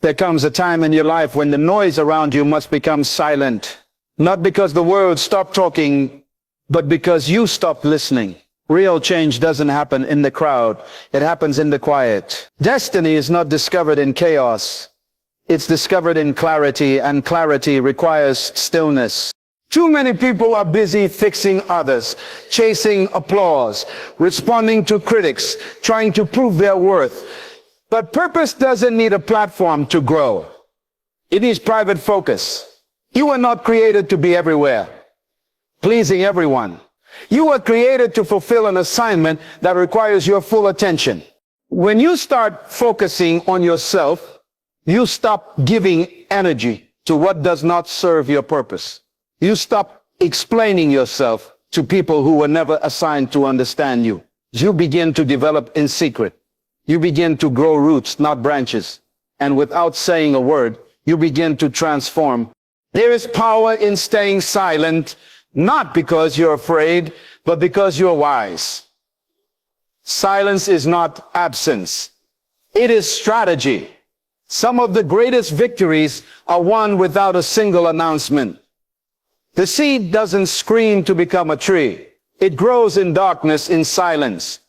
There comes a time in your life when the noise around you must become silent. Not because the world stopped talking, but because you stopped listening. Real change doesn't happen in the crowd. It happens in the quiet. Destiny is not discovered in chaos. It's discovered in clarity, and clarity requires stillness. Too many people are busy fixing others, chasing applause, responding to critics, trying to prove their worth. But purpose doesn't need a platform to grow. It needs private focus. You were not created to be everywhere, pleasing everyone. You were created to fulfill an assignment that requires your full attention. When you start focusing on yourself, you stop giving energy to what does not serve your purpose. You stop explaining yourself to people who were never assigned to understand you. You begin to develop in secret. You begin to grow roots, not branches. And without saying a word, you begin to transform. There is power in staying silent, not because you're afraid, but because you're wise. Silence is not absence. It is strategy. Some of the greatest victories are won without a single announcement. The seed doesn't scream to become a tree. It grows in darkness, in silence.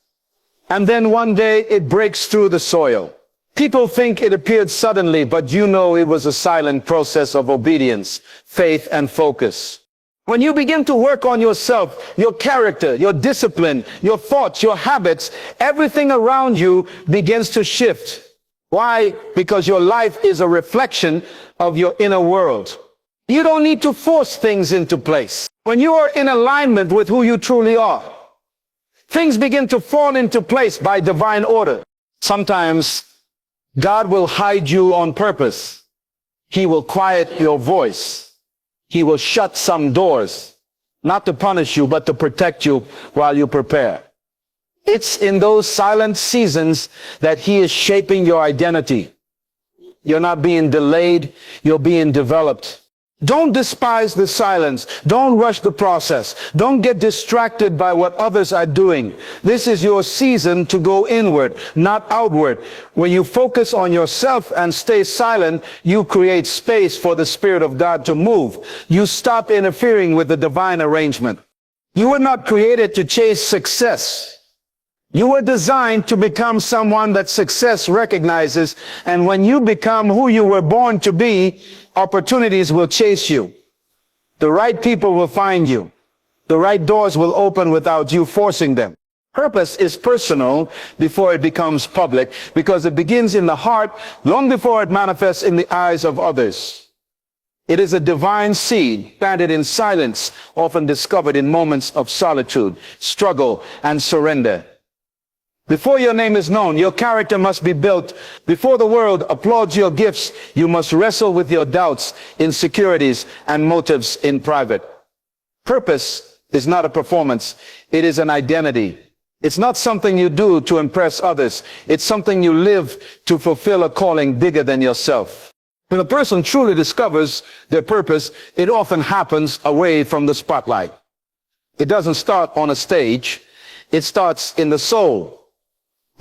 And then one day it breaks through the soil. People think it appeared suddenly, but you know it was a silent process of obedience, faith, and focus. When you begin to work on yourself, your character, your discipline, your thoughts, your habits, everything around you begins to shift. Why? Because your life is a reflection of your inner world. You don't need to force things into place. When you are in alignment with who you truly are, things begin to fall into place by divine order. Sometimes God will hide you on purpose. He will quiet your voice. He will shut some doors, not to punish you, but to protect you while you prepare. It's in those silent seasons that He is shaping your identity. You're not being delayed, you're being developed. Don't despise the silence. Don't rush the process. Don't get distracted by what others are doing. This is your season to go inward, not outward. When you focus on yourself and stay silent, you create space for the Spirit of God to move. You stop interfering with the divine arrangement. You were not created to chase success. You were designed to become someone that success recognizes, and when you become who you were born to be, opportunities will chase you. The right people will find you. The right doors will open without you forcing them. Purpose is personal before it becomes public, because it begins in the heart long before it manifests in the eyes of others. It is a divine seed planted in silence, often discovered in moments of solitude, struggle, and surrender. Before your name is known, your character must be built. Before the world applauds your gifts, you must wrestle with your doubts, insecurities, and motives in private. Purpose is not a performance. It is an identity. It's not something you do to impress others. It's something you live to fulfill a calling bigger than yourself. When a person truly discovers their purpose, it often happens away from the spotlight. It doesn't start on a stage. It starts in the soul.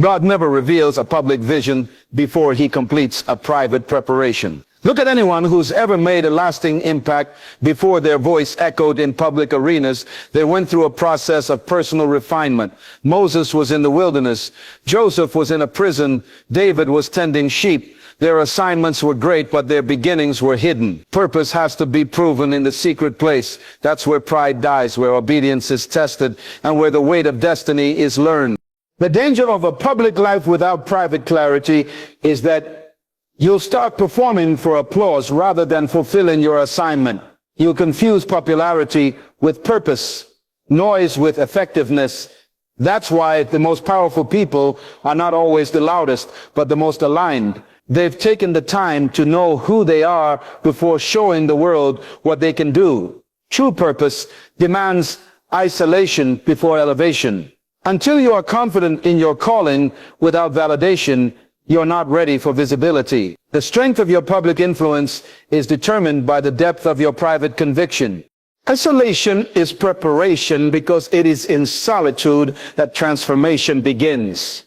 God never reveals a public vision before He completes a private preparation. Look at anyone who's ever made a lasting impact before their voice echoed in public arenas. They went through a process of personal refinement. Moses was in the wilderness. Joseph was in a prison. David was tending sheep. Their assignments were great, but their beginnings were hidden. Purpose has to be proven in the secret place. That's where pride dies, where obedience is tested, and where the weight of destiny is learned. The danger of a public life without private clarity is that you'll start performing for applause rather than fulfilling your assignment. You'll confuse popularity with purpose, noise with effectiveness. That's why the most powerful people are not always the loudest, but the most aligned. They've taken the time to know who they are before showing the world what they can do. True purpose demands isolation before elevation. Until you are confident in your calling without validation, you're not ready for visibility. The strength of your public influence is determined by the depth of your private conviction. Isolation is preparation, because it is in solitude that transformation begins.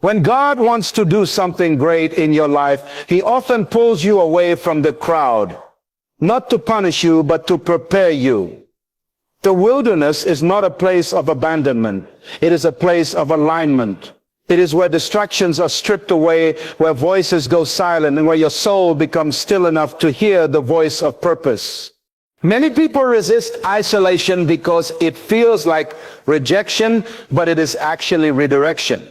When God wants to do something great in your life, he often pulls you away from the crowd, not to punish you, but to prepare you. The wilderness is not a place of abandonment. It is a place of alignment. It is where distractions are stripped away, where voices go silent, and where your soul becomes still enough to hear the voice of purpose. Many people resist isolation because it feels like rejection, but it is actually redirection.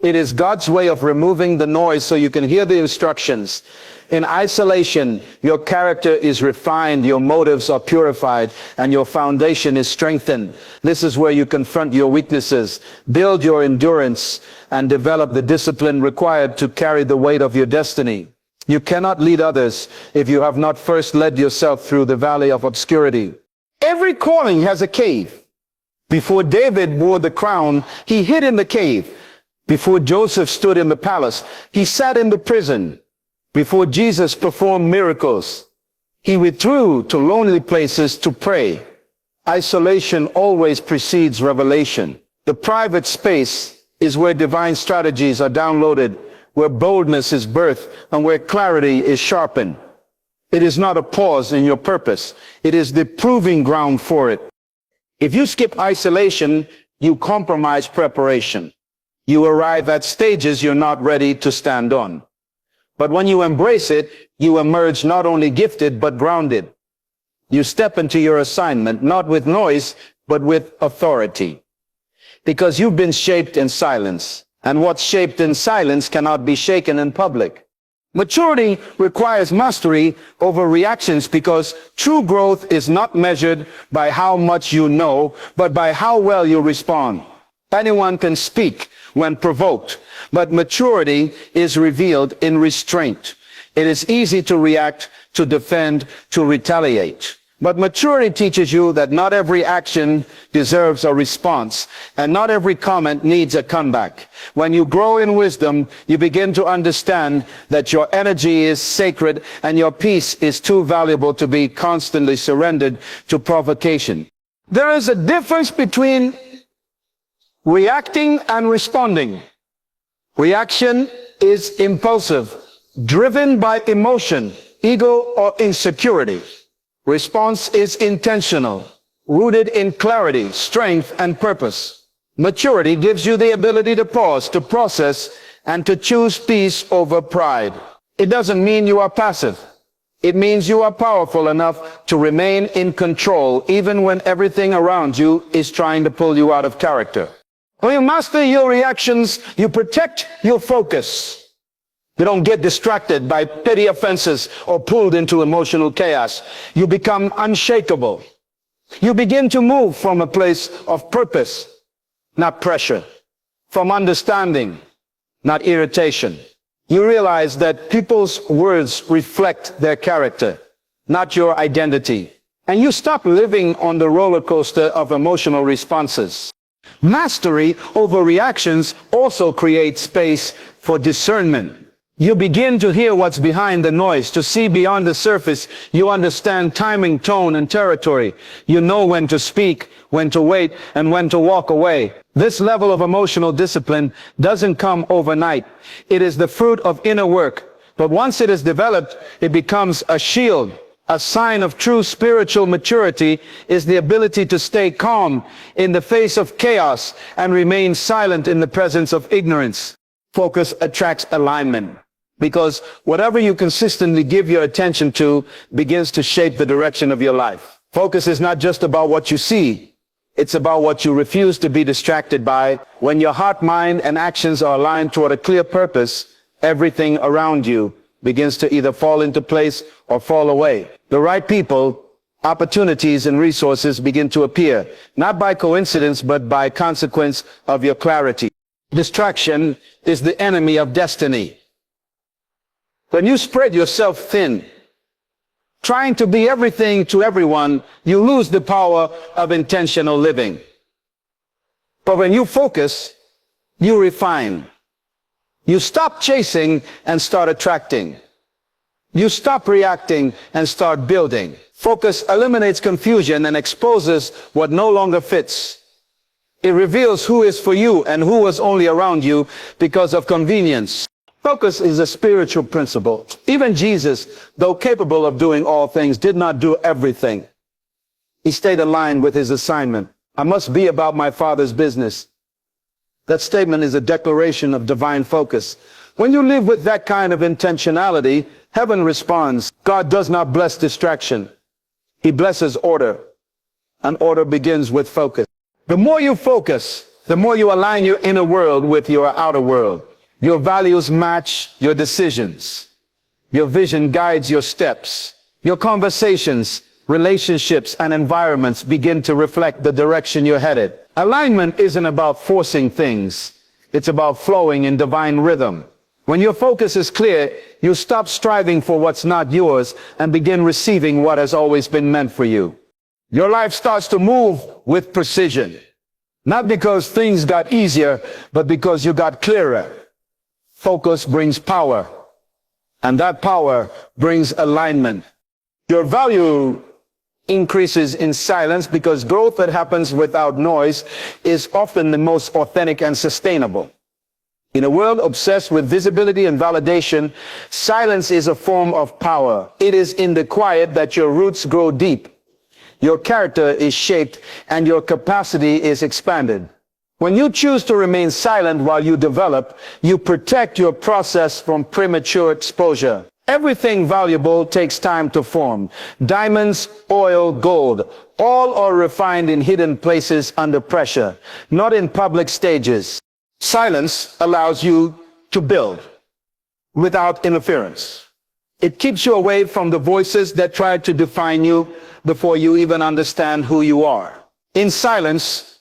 It is God's way of removing the noise so you can hear the instructions. In isolation, your character is refined, your motives are purified, and your foundation is strengthened. This is where you confront your weaknesses, build your endurance, and develop the discipline required to carry the weight of your destiny. You cannot lead others if you have not first led yourself through the valley of obscurity. Every calling has a cave. Before David wore the crown, he hid in the cave. Before Joseph stood in the palace, he sat in the prison. Before Jesus performed miracles, he withdrew to lonely places to pray. Isolation always precedes revelation. The private space is where divine strategies are downloaded, where boldness is birthed, and where clarity is sharpened. It is not a pause in your purpose. It is the proving ground for it. If you skip isolation, you compromise preparation. You arrive at stages you're not ready to stand on. But when you embrace it, you emerge not only gifted, but grounded. You step into your assignment, not with noise, but with authority. Because you've been shaped in silence. And what's shaped in silence cannot be shaken in public. Maturity requires mastery over reactions, because true growth is not measured by how much you know, but by how well you respond. Anyone can speak when provoked, but maturity is revealed in restraint. It is easy to react, to defend, to retaliate. But maturity teaches you that not every action deserves a response, and not every comment needs a comeback. When you grow in wisdom, you begin to understand that your energy is sacred and your peace is too valuable to be constantly surrendered to provocation. There is a difference between reacting and responding. Reaction is impulsive, driven by emotion, ego, or insecurity. Response is intentional, rooted in clarity, strength, and purpose. Maturity gives you the ability to pause, to process, and to choose peace over pride. It doesn't mean you are passive. It means you are powerful enough to remain in control, even when everything around you is trying to pull you out of character. When you master your reactions, you protect your focus. You don't get distracted by petty offenses or pulled into emotional chaos. You become unshakable. You begin to move from a place of purpose, not pressure, from understanding, not irritation. You realize that people's words reflect their character, not your identity. And you stop living on the roller coaster of emotional responses. Mastery over reactions also creates space for discernment. You begin to hear what's behind the noise, to see beyond the surface. You understand timing, tone, and territory. You know when to speak, when to wait, and when to walk away. This level of emotional discipline doesn't come overnight. It is the fruit of inner work. But once it is developed, it becomes a shield. A sign of true spiritual maturity is the ability to stay calm in the face of chaos and remain silent in the presence of ignorance. Focus attracts alignment, because whatever you consistently give your attention to begins to shape the direction of your life. Focus is not just about what you see. It's about what you refuse to be distracted by. When your heart, mind, and actions are aligned toward a clear purpose, everything around you begins to either fall into place or fall away. The right people, opportunities, and resources begin to appear, not by coincidence, but by consequence of your clarity. Distraction is the enemy of destiny. When you spread yourself thin, trying to be everything to everyone, you lose the power of intentional living. But when you focus, you refine. You stop chasing and start attracting. You stop reacting and start building. Focus eliminates confusion and exposes what no longer fits. It reveals who is for you and who was only around you because of convenience. Focus is a spiritual principle. Even Jesus, though capable of doing all things, did not do everything. He stayed aligned with his assignment. I must be about my Father's business. That statement is a declaration of divine focus. When you live with that kind of intentionality, heaven responds. God does not bless distraction. He blesses order. And order begins with focus. The more you focus, the more you align your inner world with your outer world. Your values match your decisions. Your vision guides your steps. Your conversations, relationships, and environments begin to reflect the direction you're headed. Alignment isn't about forcing things. It's about flowing in divine rhythm. When your focus is clear, you stop striving for what's not yours and begin receiving what has always been meant for you. Your life starts to move with precision. Not because things got easier, but because you got clearer. Focus brings power, and that power brings alignment. Your value increases in silence because growth that happens without noise is often the most authentic and sustainable. In a world obsessed with visibility and validation, silence is a form of power. It is in the quiet that your roots grow deep. Your character is shaped and your capacity is expanded. When you choose to remain silent while you develop, you protect your process from premature exposure. Everything valuable takes time to form. Diamonds, oil, gold, all are refined in hidden places under pressure, not in public stages. Silence allows you to build without interference. It keeps you away from the voices that try to define you before you even understand who you are. In silence,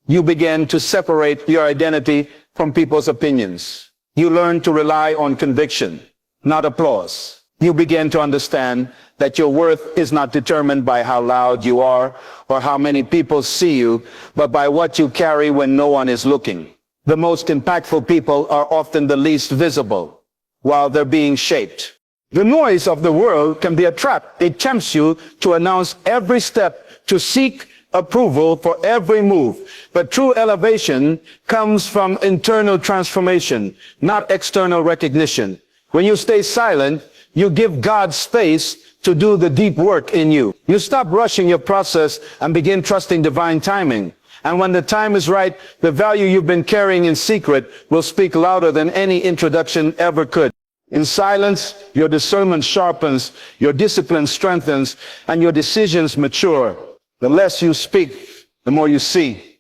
you begin to separate your identity from people's opinions. You learn to rely on conviction, not applause. You begin to understand that your worth is not determined by how loud you are or how many people see you, but by what you carry when no one is looking. The most impactful people are often the least visible while they're being shaped. The noise of the world can be a trap. It tempts you to announce every step, to seek approval for every move. But true elevation comes from internal transformation, not external recognition. When you stay silent, you give God space to do the deep work in you. You stop rushing your process and begin trusting divine timing. And when the time is right, the value you've been carrying in secret will speak louder than any introduction ever could. In silence, your discernment sharpens, your discipline strengthens, and your decisions mature. The less you speak, the more you see.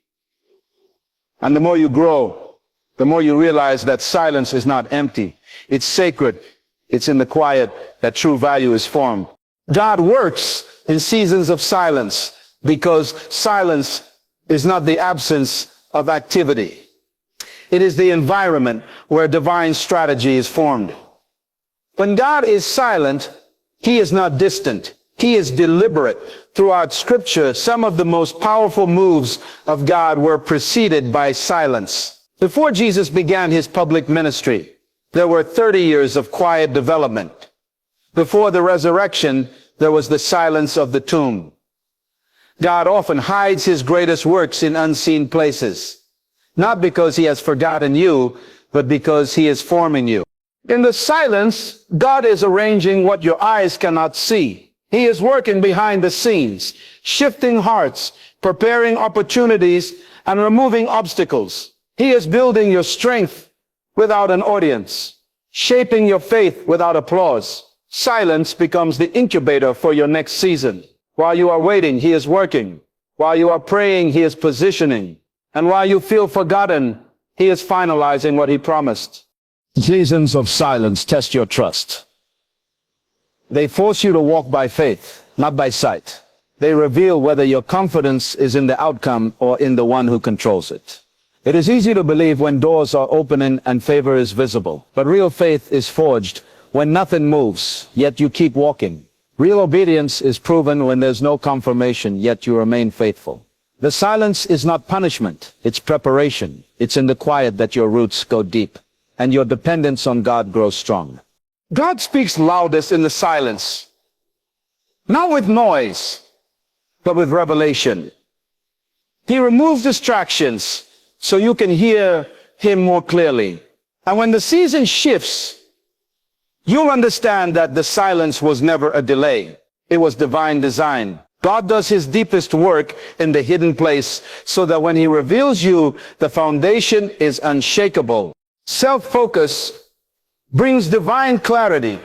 And the more you grow, the more you realize that silence is not empty. It's sacred. It's in the quiet that true value is formed. God works in seasons of silence because silence is not the absence of activity. It is the environment where divine strategy is formed. When God is silent, he is not distant. He is deliberate. Throughout Scripture, some of the most powerful moves of God were preceded by silence. Before Jesus began his public ministry, there were 30 years of quiet development. Before the resurrection, there was the silence of the tomb. God often hides his greatest works in unseen places, not because he has forgotten you, but because he is forming you. In the silence, God is arranging what your eyes cannot see. He is working behind the scenes, shifting hearts, preparing opportunities, and removing obstacles. He is building your strength without an audience, shaping your faith without applause. Silence becomes the incubator for your next season. While you are waiting, he is working. While you are praying, he is positioning. And while you feel forgotten, he is finalizing what he promised. Seasons of silence test your trust. They force you to walk by faith, not by sight. They reveal whether your confidence is in the outcome or in the one who controls it. It is easy to believe when doors are opening and favor is visible. But real faith is forged when nothing moves, yet you keep walking. Real obedience is proven when there's no confirmation, yet you remain faithful. The silence is not punishment, it's preparation. It's in the quiet that your roots go deep, and your dependence on God grows strong. God speaks loudest in the silence, not with noise, but with revelation. He removes distractions so you can hear him more clearly. And when the season shifts, you'll understand that the silence was never a delay. It was divine design. God does his deepest work in the hidden place so that when he reveals you, the foundation is unshakable. Self-focus brings divine clarity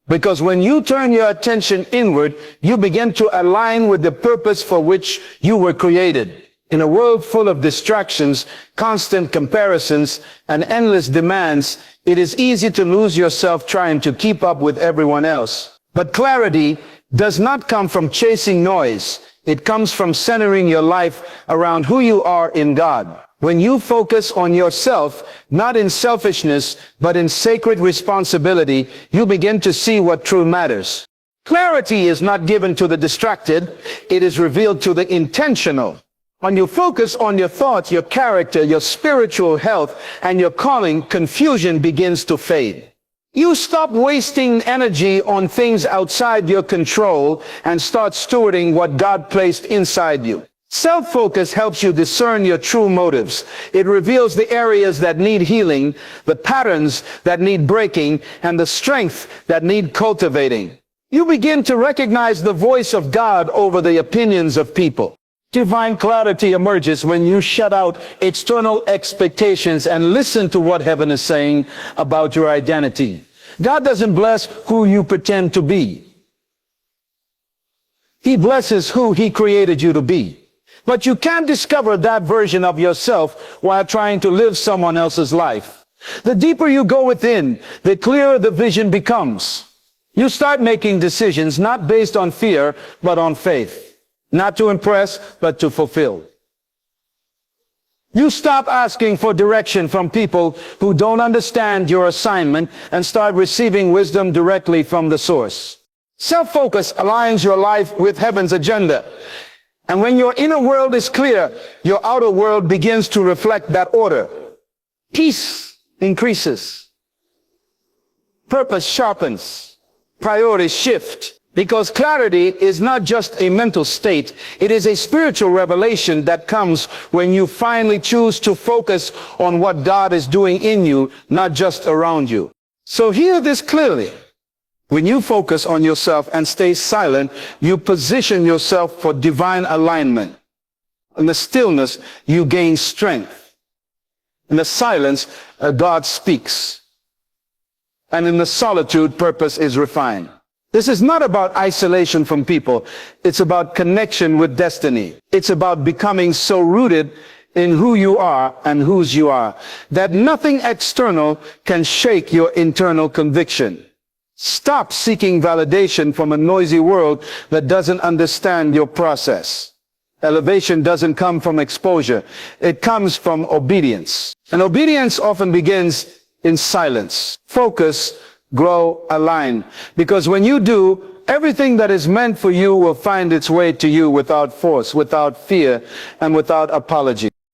because when you turn your attention inward, you begin to align with the purpose for which you were created. In a world full of distractions, constant comparisons, and endless demands, it is easy to lose yourself trying to keep up with everyone else. But clarity does not come from chasing noise. It comes from centering your life around who you are in God. When you focus on yourself, not in selfishness, but in sacred responsibility, you begin to see what truly matters. Clarity is not given to the distracted. It is revealed to the intentional. When you focus on your thoughts, your character, your spiritual health, and your calling, confusion begins to fade. You stop wasting energy on things outside your control and start stewarding what God placed inside you. Self-focus helps you discern your true motives. It reveals the areas that need healing, the patterns that need breaking, and the strength that need cultivating. You begin to recognize the voice of God over the opinions of people. Divine clarity emerges when you shut out external expectations and listen to what heaven is saying about your identity. God doesn't bless who you pretend to be. He blesses who he created you to be. But you can't discover that version of yourself while trying to live someone else's life. The deeper you go within, the clearer the vision becomes. You start making decisions not based on fear, but on faith. Not to impress, but to fulfill. You stop asking for direction from people who don't understand your assignment and start receiving wisdom directly from the source. Self-focus aligns your life with heaven's agenda. And when your inner world is clear, your outer world begins to reflect that order. Peace increases. Purpose sharpens. Priorities shift. Because clarity is not just a mental state, it is a spiritual revelation that comes when you finally choose to focus on what God is doing in you, not just around you. So hear this clearly. When you focus on yourself and stay silent, you position yourself for divine alignment. In the stillness, you gain strength. In the silence, God speaks. And in the solitude, purpose is refined. This is not about isolation from people. It's about connection with destiny. It's about becoming so rooted in who you are and whose you are that nothing external can shake your internal conviction. Stop seeking validation from a noisy world that doesn't understand your process. Elevation doesn't come from exposure. It comes from obedience. And obedience often begins in silence. Focus, grow, align. Because when you do, everything that is meant for you will find its way to you without force, without fear, and without apology.